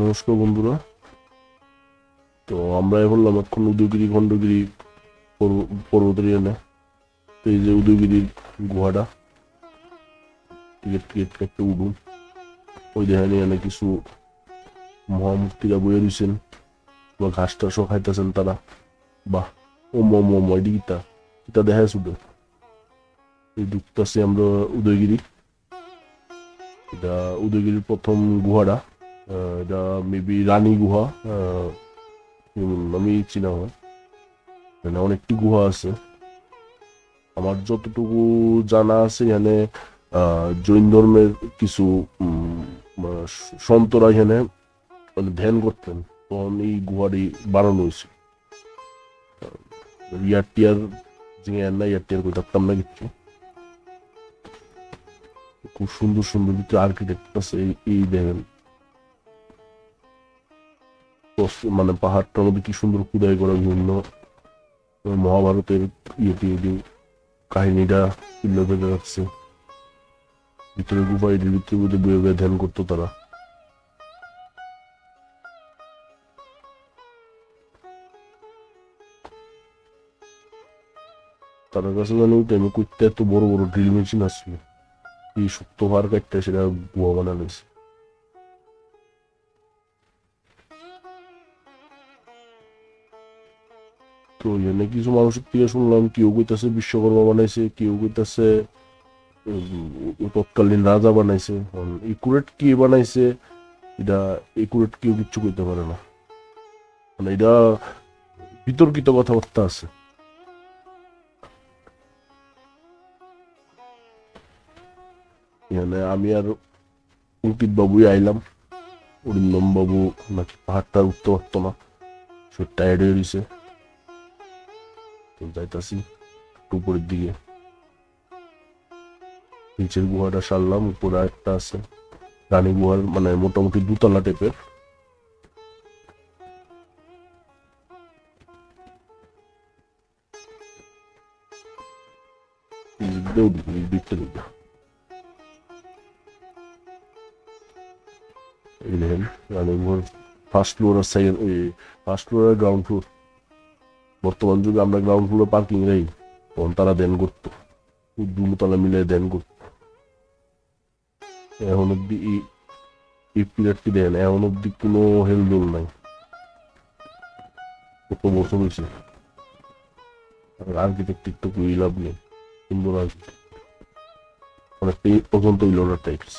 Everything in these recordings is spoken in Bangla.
নমস্কার বন্ধুরা। তো আমরা বললাম এখন উদয়গিরি খণ্ডগিরি পর্বতের এনে। তো এই যে উদয়গিরির গুহাটা, টিকিট টিকিট কেটে উঠুন। ওই দেখেন এনে কিছু মহামূর্তিরা বয়ে দিয়েছেন বা ঘাস টাসও খাইতেছেন তারা। বাহ, ও মম এদিকটা এটা দেখা শুধু এই ঢুকতেছি আমরা উদয়গিরি। এটা উদয়গিরির প্রথম গুহাটা। এটা মেবি রানী গুহা। আমি চিনা হয়, এখানে অনেকটি গুহা আছে। আমার যতটুকু জানা আছে এখানে জৈন ধর্মের কিছু সন্তরা এখানে মানে ধ্যান করতেন, তখন এই গুহাটি বানানো হয়েছে। ইয়ার টিয়ার না, ইয়ার টিয়ার কই থাকতাম না কিচ্ছু। খুব সুন্দর সুন্দর কিছু আর্কিটেক্ট আছে। এই দেখেন মানে পাহাড়টার মধ্যে কি সুন্দর খুদাই করা বিভিন্ন মহাভারতের ইয়ে কাহিনীটা তুলে ধরে রাখছে। ভিতরে গুফা, এটির ভিতরে বয়ে বয়ে ধ্যান করতো তারা। তার কাছে জানি ওই টাইমে করতে এত বড় বড় ড্রিল মেশিন আসছিল, এই শক্ত পাহাড় কাটতে সেটা গুহা বানানো হয়েছে। তো এখানে কিছু মানুষের থেকে শুনলাম কেউ কইতাছে বিশ্বকর্মা বানাইছে, কেউ কইতাছে তৎকালীন রাজা বানাইছে। একুরেট কি বানাইছে এটা একুরেট কেউ কিচ্ছু কইতে পারে না, মানে এটা বিতর্কিত কথাবার্তা আছে। এখানে আমি আর অঙ্কিত বাবুই আইলাম। অরিন্দম বাবু নাকি পাহাড়টা উঠতে পারতো না, সে টায়ার্ড হয়ে রয়েছে। তো যাইতাছি একটু উপরের দিকে। নিচের গুহাটা সারলাম, উপরে একটা আছে রানী গুহার, মানে মোটামুটি দুতলা টাইপের। দিকটা দিকে এই দেখেন রানী গুহার ফার্স্ট ফ্লোর আর সেকেন্ড, ওই ফার্স্ট ফ্লোর আর গ্রাউন্ড ফ্লোর। বর্তমান যুগে আমরা গ্রাউন্ড ফ্লোরে পার্কিং নেই, তখন তারা দেন করতো, দুতলা মিলে দেন করতো। এখন অব্দি এই পিরিয়ডটি দেন, এখন অব্দি কোনো হেলদোল নাই। কত বছর হয়েছে, আর্কিটেকটিক তো কই লাভ নেই। সুন্দর আর্কিটেক্ট, অনেকটাই পর্যন্ত ইলোনার টাইপস।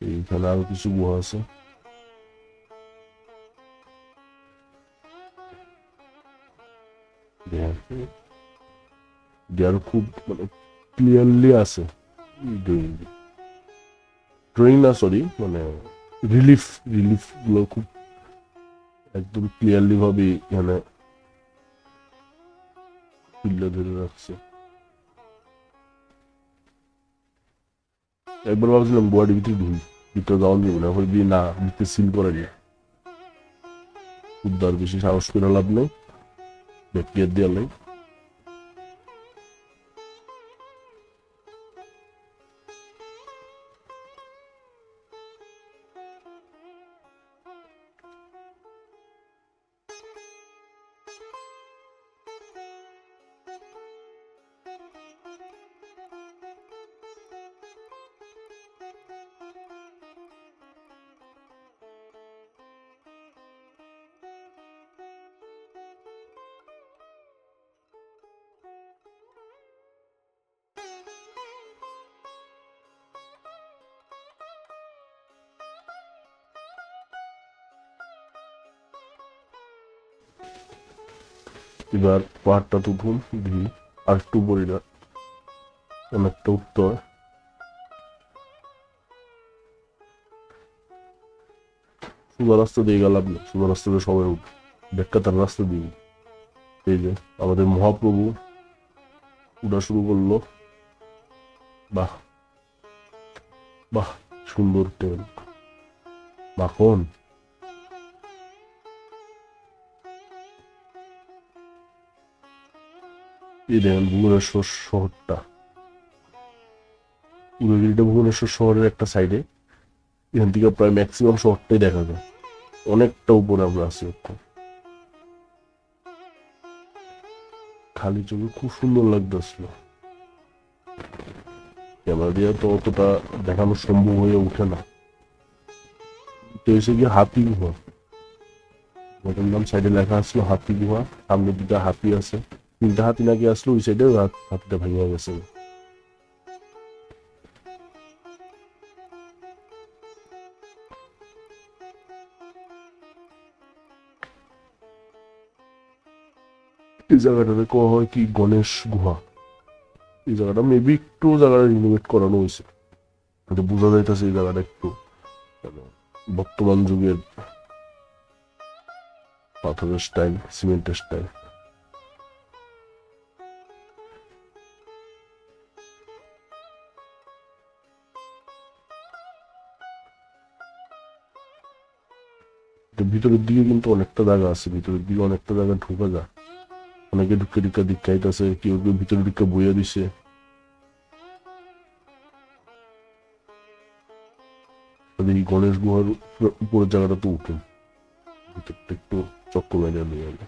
এইখানে আরো কিছু গুহা আছে। আরো খুব মানে ক্লিয়ারলি আছে। ড্রয়িং না, সরি, মানে রিলিফ রিলিফ গুলো খুব একদম ক্লিয়ারলি ভাবে এখানে তুলে ধরে রাখছে। একবার ভাবছিলাম গুয়াহাটি ভিতরে ঢুকি, ভিতরে যাওয়া যাবে না, হয়ে না ভিতরে সিল করা যায়। উদ্ধার বেশি সাহস করে লাভ নেই, ব্যাকটেরিয়া দেওয়া নেই। এবার পাহাড়টা তো উঠুন দেখি, আর একটু উপরে না, অনেকটা উঠতে হয়। সোজা রাস্তা দিয়ে গেলাম না, সোজা রাস্তা দিয়ে সবাই উঠে, বেকাতার রাস্তা দিয়ে। এই যে আমাদের মহাপ্রভু উঠা শুরু করলো। বাহ বাহ, সুন্দর টেবিল, মাখন। এই দেখেন ভুবনেশ্বর শহরটা, উদয়গিরিটা ভুবনেশ্বর শহরের একটা সাইডে, এখান থেকে প্রায় ম্যাক্সিমাম শহরটাই দেখা যায়। অনেকটা উপরে আমরা আছি এখন। খালি চোখে খুব সুন্দর লাগতেছিল। ক্যামেরা দিয়ে তো অতটা দেখানো সম্ভব হয়ে ওঠে না। তো এসে গিয়ে হাতি গুহা, ওটার নাম সাইডে লেখা আসলো হাতি গুহা। সামনের দিকে হাতি আছে, 3টা হাতি নাকি আসলো ওই সাইডে, হাতিটা ভেঙে গেছে। এই জায়গাটাতে কওয়া হয় কি গণেশ গুহা। এই জায়গাটা মেবি একটু জায়গাটা রিনোভেট করানো হয়েছে, এটা বোঝা যাইতেছে এই জায়গাটা একটু মানে বর্তমান যুগের পাথরের স্টাইল, সিমেন্টের স্টাইল। ভিতরের দিকে কিন্তু অনেকটা জায়গা আছে, ভিতরের দিকে অনেকটা জায়গা ঢোকা যায়। অনেকে ঢুকে ঢুকে দীক্ষাইতেছে, কেউ কেউ ভিতরে ঢুকে বইয়া দিছে। এই গণেশ গুহার উপরের জায়গাটা তো উঠুন, ভিতরটা একটু চক্কর মেরে নিয়ে গেল।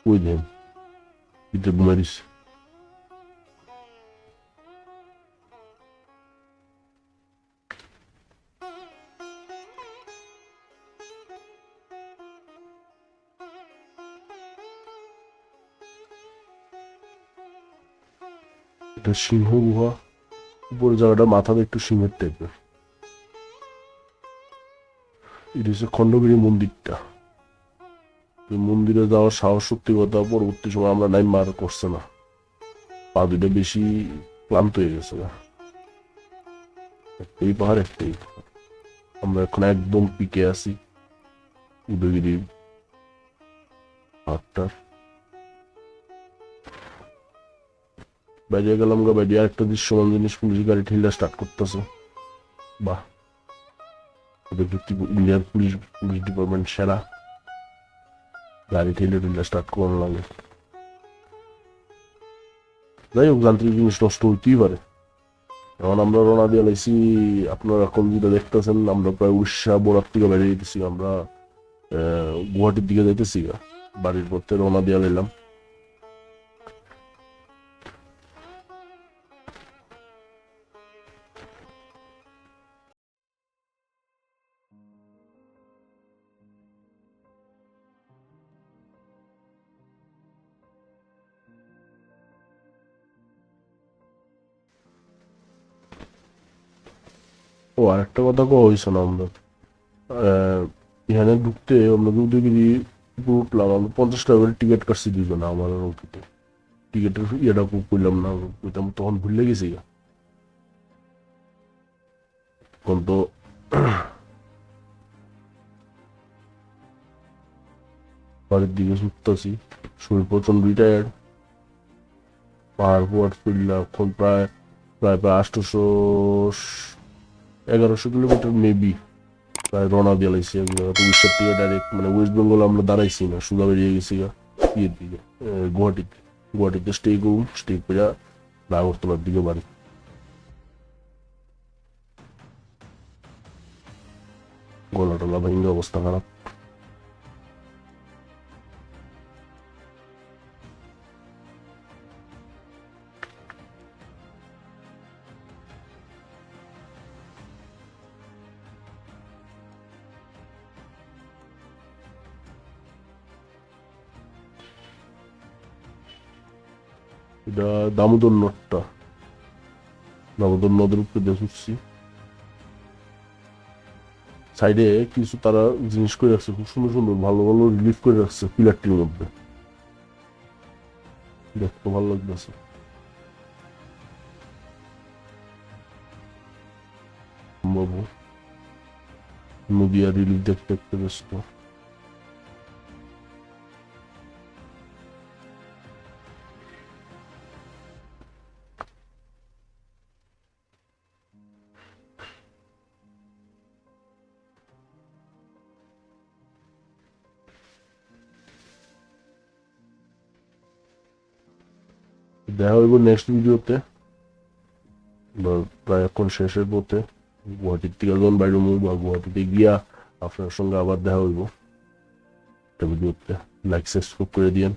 ওই দেন ভিতরে ঘুমাই দিচ্ছে। এটা সিংহ গুহা, উপরের জায়গাটা মাথাটা একটু সিংহের টাইপের। এটা হচ্ছে খণ্ডগিরি মন্দিরটা। মন্দিরে যাওয়ার সাহস সত্যি কথা পরবর্তী সময় আমরা নাই মার করছে না, পা দুইটা বেশি ক্লান্ত হয়ে গেছে না। একটাই পাহাড়, একটাই। আমরা এখন একদম পিকে আছি উদয়গিরি পাহাড়টার। বাইরে গেলাম গা, বাইরে আরেকটা দৃশ্যমান জিনিস, পুলিশ গাড়ি ঠেলা স্টার্ট করতেছে। বাহ, ইন্ডিয়ার পুলিশ পুলিশ ডিপার্টমেন্ট সেরা, গাড়ি ঠেলে ঠেলে স্টার্ট করানো লাগে। যাই হোক, যান্ত্রিক জিনিস নষ্ট হইতেই পারে। এখন আমরা রওনা দিয়ে লাইছি, আপনারা এখন যেটা দেখতেছেন আমরা প্রায় উড়িষ্যা বর্ডার থেকে বেরিয়ে যেতেছি। আমরা গুয়াহাটির দিকে যাইতেছি, বাড়ির পথে রওনা দিয়ে লাইলাম। ও আরেকটা কথা কওয়া হয়েছে না, আমরা এখানে ঢুকতে আমরা উদয়গিরি উপরে উঠলাম, আমরা 50 টাকা করে টিকিট কাটছি দুজনে, আমার আর অঙ্কিত। টিকিটের ইয়েটা করলাম না, কইতাম তখন ভুলে গেছি গা। এখন তো বাড়ির দিকে ছুটতেছি, শরীর প্রচন্ডই টায়ার্ড। পাহাড় পোহাড় চললাম এখন প্রায় প্রায় প্রায় 800 1100 কিলোমিটার মেবি প্রায় রওনা দিয়ে লাইছি। উড়িষ্যার থেকে ডাইরেক্ট মানে ওয়েস্ট বেঙ্গল আমরা দাঁড়াইছি না, সোজা বেরিয়ে গেছি গা ইয়ের দিকে, গুয়াহাটিতে। গুয়াহাটিতে স্টে করুন, স্টে করে আগরতলার দিকে বাড়ি। গলা টলা ভেঙে অবস্থা খারাপ। এটা দামোদর নদটা, দামোদর নদের উপরে দিয়ে ছুটছি। সাইডে কিছু তারা জিনিস করে রাখছে, খুব সুন্দর সুন্দর ভালো ভালো রিলিফ করে রাখছে পিলারটির মধ্যে, দেখতে ভালো লাগতেছে। বাবু নদী আর রিলিফ দেখতে দেখতে ব্যস্ত। দেখা হইব নেক্সট ভিডিওতে, প্রায় এখন শেষের পথে। গুয়াহাটির থেকে যখন বাইরে বা গুয়াহাটিতে গিয়া আপনার সঙ্গে আবার দেখা হইব একটা ভিডিওতে। লাইক সাবস্ক্রাইব করে দিয়েন।